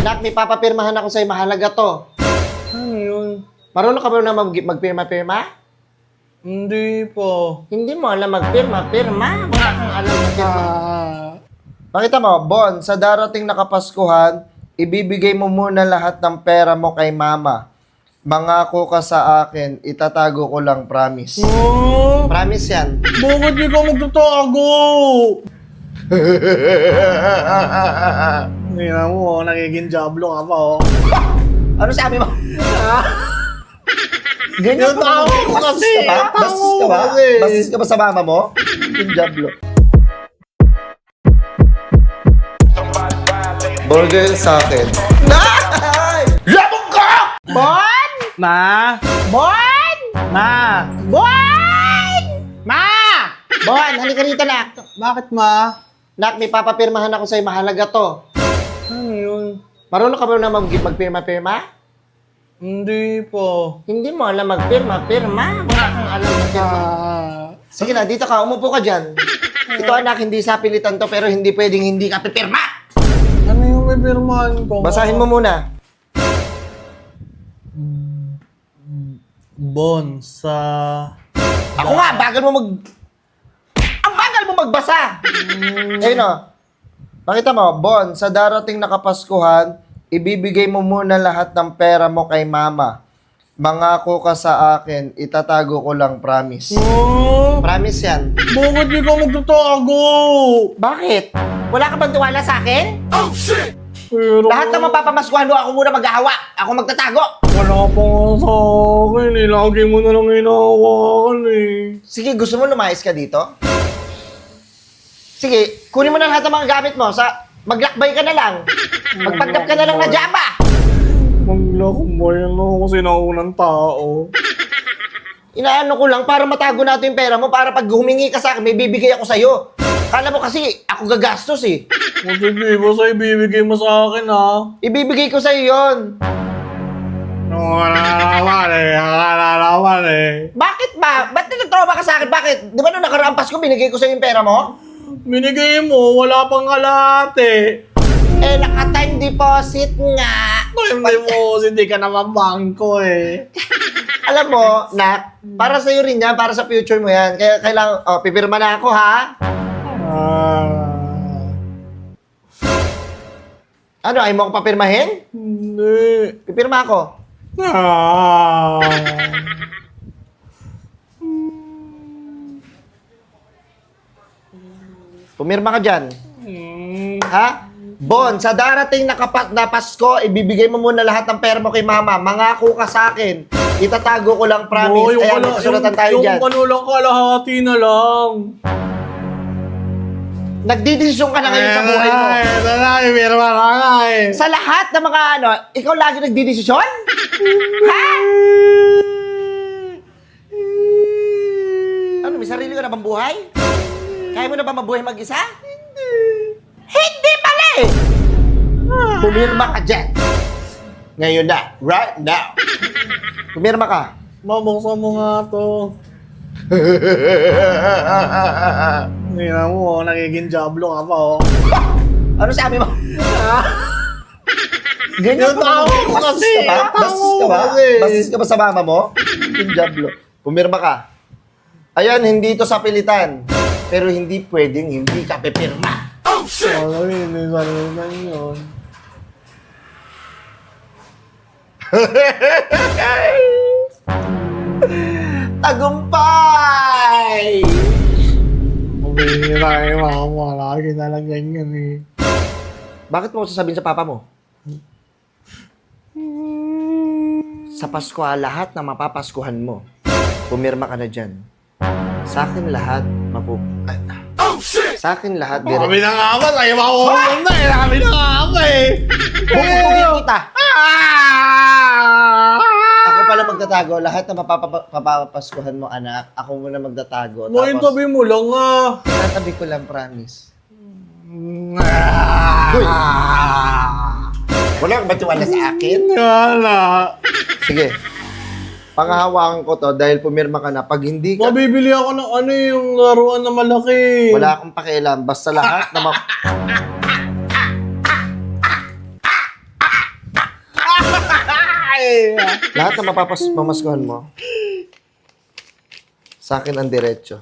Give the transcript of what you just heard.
Nak, may papapirmahan ako sa'yo. Mahalaga to. Ano yun? Marunong ka ba na magpirma-pirma? Hindi po. Hindi mo alam magpirma-pirma. Wala kang alam magpirma. Pakita mo, Bon, sa darating na Kapaskuhan, ibibigay mo muna lahat ng pera mo kay mama. Mangako ka sa akin, itatago ko lang, promise. Oh, Promise yan. bakit di ka magtatago? Hindi na mo, nagiging jablo ka pa oh. Ano sabi mo? Ganyan Yung tao ko kasi. Bastos ka ba? Bastos ka ba sa mama mo? Yung jablo. Burger sa akin. Nay! Labog ka! Bon! Ma! Bon! Ma! Bon! Ma! Bon, halika rito, nak. Bakit ma? Nak, may papapirmahan ako sa'yo. Mahalaga to. Ano yun? Marunong ka ba na magpirma-pirma? Hindi po. Hindi mo alam magpirma-pirma. Wala kang alam magpirma. Sige na, dito ka. Umupo ka dyan. Ito anak, hindi sa pilitan to, pero hindi pwedeng hindi ka pipirma. Ano yung may pirmahan ko? Basahin mo muna. Bon sa... Ako nga, bagal mo Ang bagal mo magbasa! Ayun o. Pakita mo, Bon, sa darating na Kapaskuhan, ibibigay mo muna lahat ng pera mo kay mama. Mangako ka sa akin, itatago ko lang, promise. Oh, Promise yan. bakit di ka magtatago? Bakit? Wala ka bang tiwala sa akin? Pero... Lahat ng mapapamaskuhan mo, ako muna maghahawa. Ako magtatago. Wala pa nga sa akin eh. Lagi mo na lang hinahawakan eh. Sige, gusto mo lumayas ka dito? Sige, kunin mo na lahat ng mga gamit mo. Maglakbay ka na lang. Magpagdap ka na lang na jaba. Maglakbay na ako kasi naunang tao. Inaano ko lang para matago natin yung pera mo para pag humingi ka sa akin, may bibigay ako sa'yo. Kala mo kasi ako gagastos eh. Kasi di ba sa ibibigay mo sa akin ha? Ibibigay ko sa'yo yon. Nakalalaman eh. Bakit ba? Ba't nagtrauma ka sa akin? Bakit? Di ba nung nakaraang Pasko, binigay ko sa'yo yung pera mo? Binigay mo, wala pang kalahati. Eh, naka-time deposit nga. Time deposit, hindi ka naman bangko eh. Alam mo, Nak, para sa'yo rin yan, para sa future mo yan. Kaya kailangan, pipirma na ako, ha? Ano, ayaw mo ako papirmahin? Hindi. Pipirma ako. Pumirma ka dyan. Ha? Bon, sa darating na Pasko, ibibigay mo muna lahat ng pera mo kay mama. Mangako ka sa akin. Itatago ko lang, promise. Ayan, may kasulatan tayo dyan. Yung ano lang, kalahati na lang. Nagdidesisyon ka na ngayon sa buhay mo. Ito na, pirma ka nga eh. Sa lahat ng mga ano, ikaw lagi nagdidesisyon? Ha? Ano, may sarili ka na bang buhay? Kaya mo na ba mabuhay mag-isa? Hindi mali! Pumirma ka dyan. Ngayon na. Right now. Pumirma ka. Mabuksan mo nga to. Hindi na mo, nagiging jablo ka pa oh. Ano sabi mo? Ganyan Yung tao ko kasi. Bastos ka ba? Bastos ka ba sa mama mo? Yung jablo. Pumirma ka. Ayan, hindi ito sa pilitan. Pero hindi pwedeng hindi ka pipirma. Ano yun, sa lunan yun. Tagumpay! Mabihira eh, mama. Lagi na lang ganyan eh. Bakit mo sasabihin sa papa mo? Sa Pasko, lahat na mapapaskuhan mo, pumirma ka na dyan. Sa akin lahat, Sa akin lahat, Kami na nga ba? Sa'yo makukulong na eh. Kami na nga ba eh. Bubugin kita. Ako pala magtatago. Lahat na mapapaskuhan mo, anak, ako muna magtatago. No, yung tabi mo lang ah. Tatabi ko lang, promise. Uy! Wala kang ba tiwala sa akin? Wala. Sige. Panghahawakan ko to dahil pumirma ka na. Pag hindi ka, Mabibili ako ng ano yung laruan na malaki. wala akong pakialam. Basta lahat na Lahat na mamaskuhan mo, sa akin ang diretso.